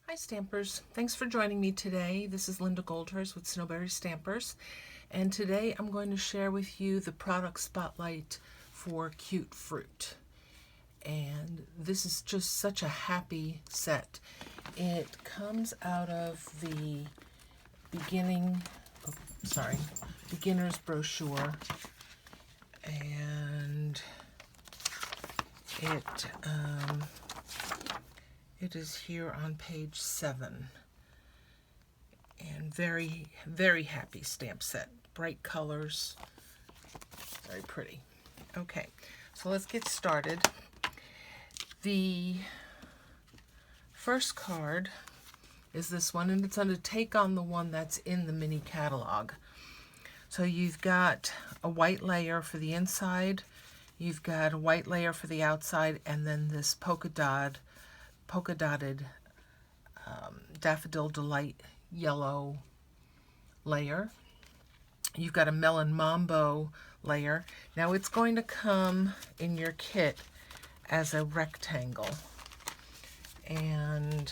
Hi Stampers, thanks for joining me today. This is Linda Goldhurst with Snowberry Stampers, and today I'm going to share with you the product spotlight for Cute Fruit. And this is just such a happy set. It comes out of the beginner's brochure, and it is here on page 7, and very, very happy stamp set. Bright colors, very pretty. Okay, so let's get started. The first card is this one, and it's going to take on the one that's in the mini catalog. So you've got a white layer for the inside, you've got a white layer for the outside, and then this polka dotted Daffodil Delight yellow layer. You've got a Melon Mambo layer. Now it's going to come in your kit as a rectangle, and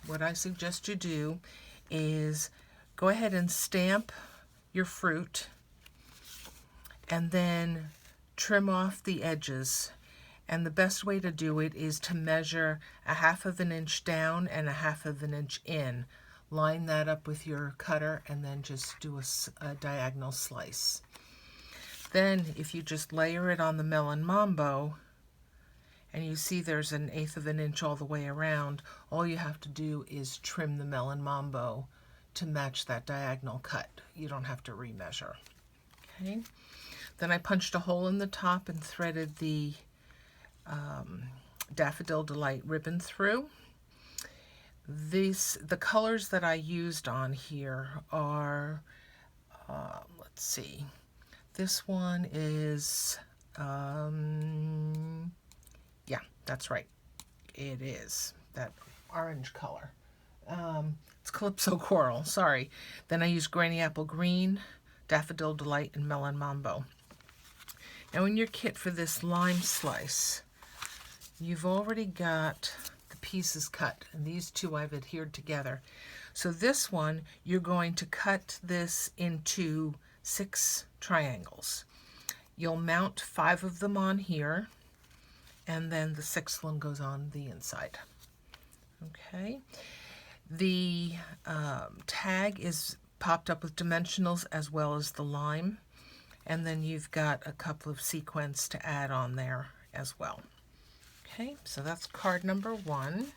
what I suggest you do is go ahead and stamp your fruit and then trim off the edges. And the best way to do it is to measure 1/2 inch down and 1/2 inch in. Line that up with your cutter and then just do a diagonal slice. Then if you just layer it on the Melon Mambo, and you see there's 1/8 inch all the way around, all you have to do is trim the Melon Mambo to match that diagonal cut. You don't have to remeasure. Okay. Then I punched a hole in the top and threaded the Daffodil Delight ribbon through. The colors that I used on here are, let's see, this one is, yeah, that's right, it is that orange color. It's Calypso Coral, sorry. Then I used Granny Apple Green, Daffodil Delight, and Melon Mambo. Now in your kit for this lime slice, you've already got the pieces cut, and these two I've adhered together. So this one, you're going to cut this into 6 triangles. You'll mount 5 of them on here, and then the 6th one goes on the inside. Okay. The tag is popped up with dimensionals as well as the lime, and then you've got a couple of sequins to add on there as well. Okay, so that's card number 1.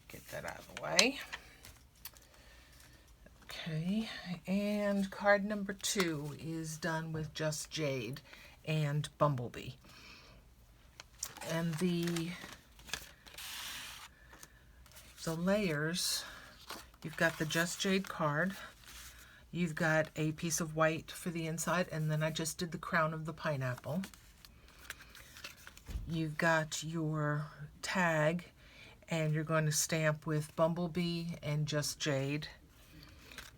Get that out of the way. Okay, and card number 2 is done with Just Jade and Bumblebee. And the layers, you've got the Just Jade card, you've got a piece of white for the inside, and then I just did the crown of the pineapple. You've got your tag, and you're going to stamp with Bumblebee and Just Jade.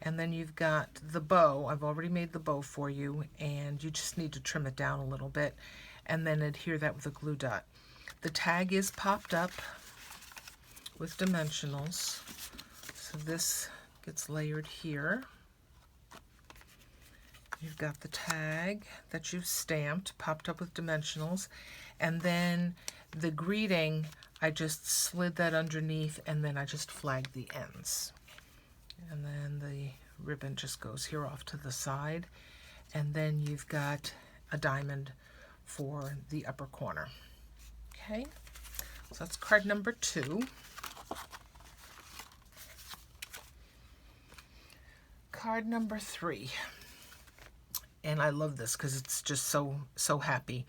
And then you've got the bow. I've already made the bow for you, and you just need to trim it down a little bit and then adhere that with a glue dot. The tag is popped up with dimensionals, so this gets layered here. You've got the tag that you've stamped, popped up with dimensionals, and then the greeting, I just slid that underneath, and then I just flagged the ends. And then the ribbon just goes here off to the side, and then you've got a diamond for the upper corner. Okay, so that's card number 2. Card number 3. And I love this because it's just so happy.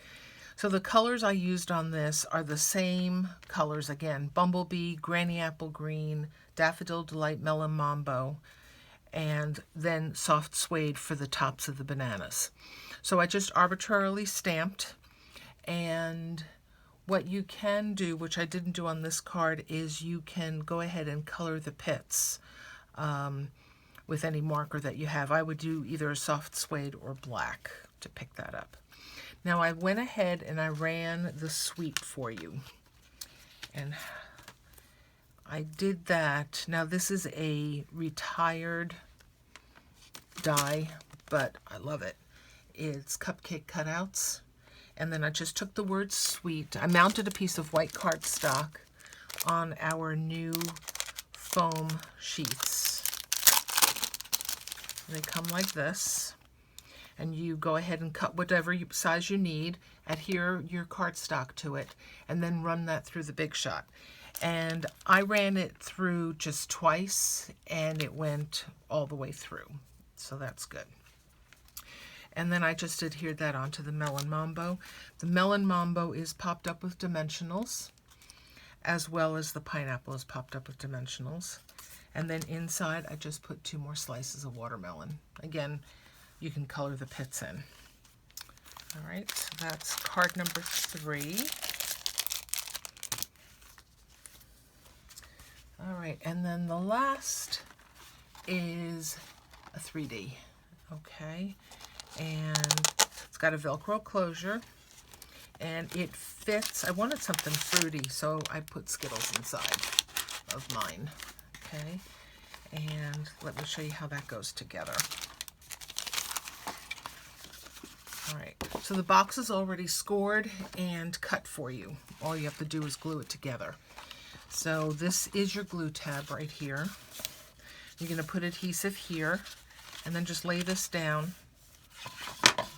So the colors I used on this are the same colors again: Bumblebee, Granny Apple Green, Daffodil Delight, Melon Mambo, and then soft suede for the tops of the bananas. So I just arbitrarily stamped, and what you can do, which I didn't do on this card, is you can go ahead and color the pits with any marker that you have. I would do either a soft suede or black to pick that up. Now I went ahead and I ran the sweep for you. And I did that. Now this is a retired die, but I love it. It's cupcake cutouts. And then I just took the word sweet. I mounted a piece of white cardstock on our new foam sheets. They come like this. And you go ahead and cut whatever size you need, adhere your cardstock to it, and then run that through the Big Shot. And I ran it through just twice, and it went all the way through. So that's good. And then I just adhered that onto the Melon Mambo. The Melon Mambo is popped up with dimensionals, as well as the pineapple is popped up with dimensionals. And then inside, I just put 2 more slices of watermelon. Again, you can color the pits in. All right, so that's card number 3. All right, and then the last is a 3D, okay? And it's got a Velcro closure, and it fits. I wanted something fruity, so I put Skittles inside of mine, okay? And let me show you how that goes together. All right, so the box is already scored and cut for you. All you have to do is glue it together. So this is your glue tab right here. You're going to put adhesive here, and then just lay this down.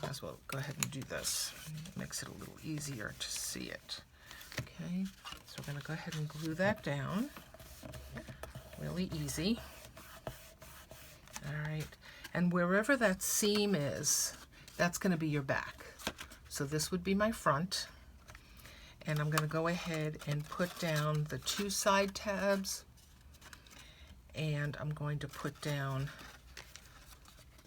As well, go ahead and do this. It makes it a little easier to see it. Okay, so we're going to go ahead and glue that down. Really easy. All right, and wherever that seam is, that's going to be your back. So this would be my front. And I'm going to go ahead and put down the 2 side tabs. And I'm going to put down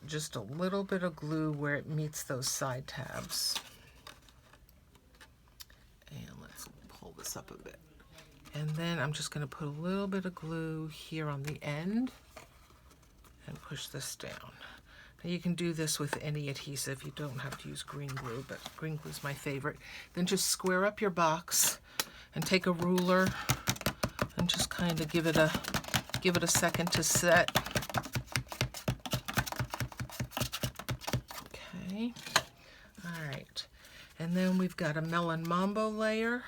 just a little bit of glue where it meets those side tabs. And let's pull this up a bit. And then I'm just going to put a little bit of glue here on the end and push this down. Now you can do this with any adhesive. You don't have to use green glue, but green glue is my favorite. Then just square up your box and take a ruler and just kind of give it a second to set. Okay. All right. And then we've got a Melon Mambo layer.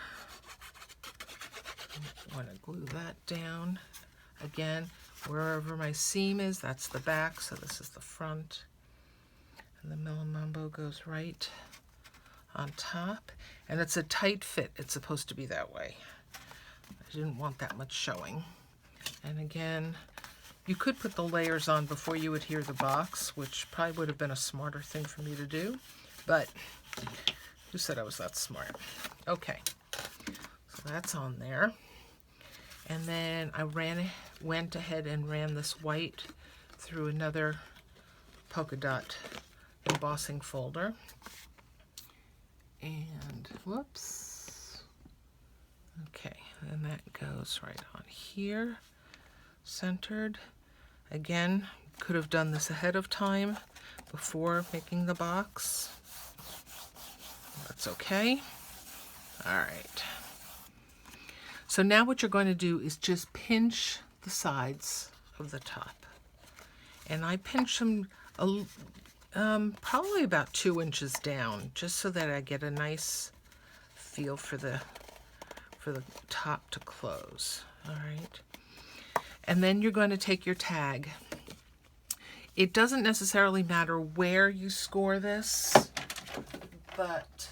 I want to glue that down. Again, wherever my seam is, that's the back, so this is the front. And the Melon Mambo goes right on top. And it's a tight fit. It's supposed to be that way. I didn't want that much showing. And again, you could put the layers on before you adhere the box, which probably would have been a smarter thing for me to do. But who said I was that smart? Okay, so that's on there. And then I went ahead and ran this white through another polka dot embossing folder. And whoops. Okay, and that goes right on here, centered. Again, could have done this ahead of time before making the box. That's okay. All right. So now what you're going to do is just pinch the sides of the top. And I pinch them probably about 2 inches down, just so that I get a nice feel for the top to close. All right. And then you're going to take your tag. It doesn't necessarily matter where you score this, but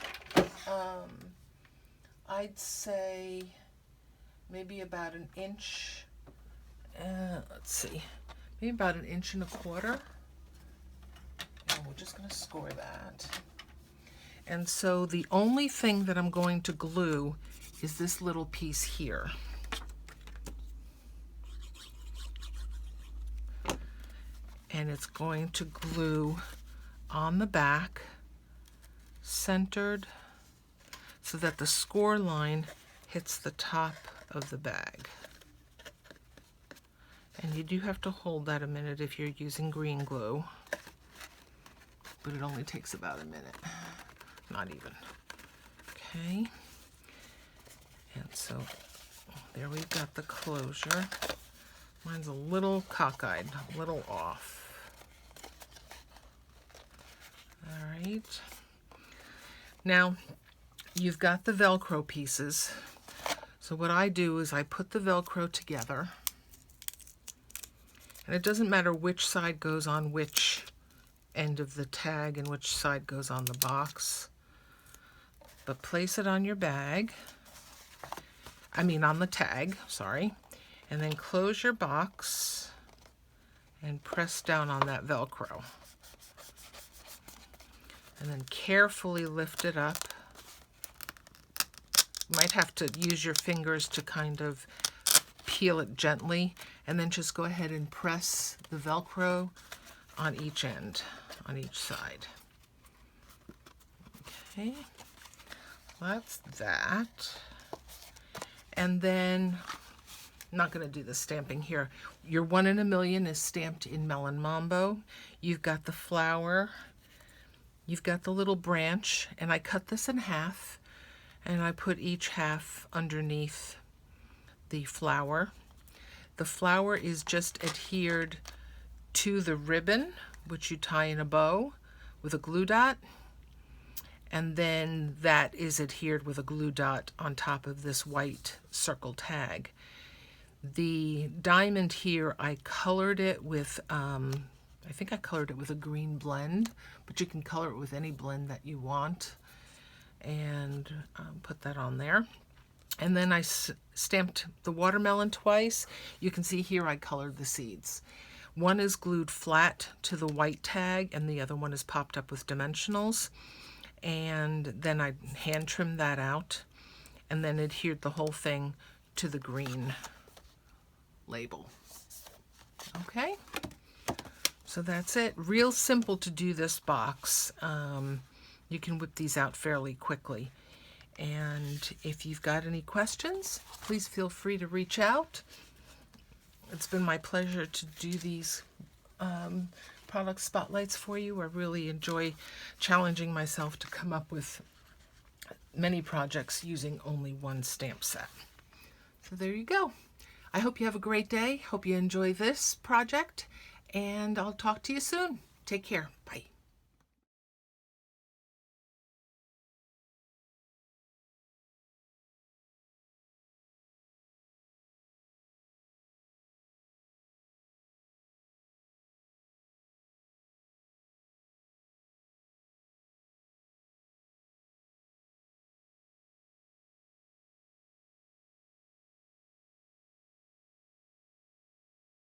I'd say maybe about an inch, let's see, maybe about 1.25 inches. And we're just going to score that. And so the only thing that I'm going to glue is this little piece here. And it's going to glue on the back, centered, so that the score line hits the top of the bag. And you do have to hold that a minute if you're using green glue, but it only takes about a minute. not even. Okay. And so there we've got the closure. Mine's a little cockeyed, a little off. All right. Now, you've got the Velcro pieces. So what I do is I put the Velcro together. And it doesn't matter which side goes on which end of the tag and which side goes on the box. But place it on your bag. On the tag, sorry. And then close your box and press down on that Velcro. And then carefully lift it up. You might have to use your fingers to kind of peel it gently, and then just go ahead and press the Velcro on each end, on each side. Okay, that's that. And then, I'm not going to do the stamping here. Your 1 in a million is stamped in Melon Mambo. You've got the flower, you've got the little branch, and I cut this in half, and I put each half underneath the flower. The flower is just adhered to the ribbon, which you tie in a bow with a glue dot, and then that is adhered with a glue dot on top of this white circle tag. The diamond here, I colored it with, I think I colored it with a green blend, but you can color it with any blend that you want, and put that on there. And then I stamped the watermelon twice. You can see here I colored the seeds. One is glued flat to the white tag, and the other one is popped up with dimensionals. And then I hand trimmed that out, and then adhered the whole thing to the green label. Okay, so that's it. Real simple to do this box. You can whip these out fairly quickly. And if you've got any questions, please feel free to reach out. It's been my pleasure to do these product spotlights for you. I really enjoy challenging myself to come up with many projects using only one stamp set. So there you go. I hope you have a great day. Hope you enjoy this project, and I'll talk to you soon. Take care. Bye.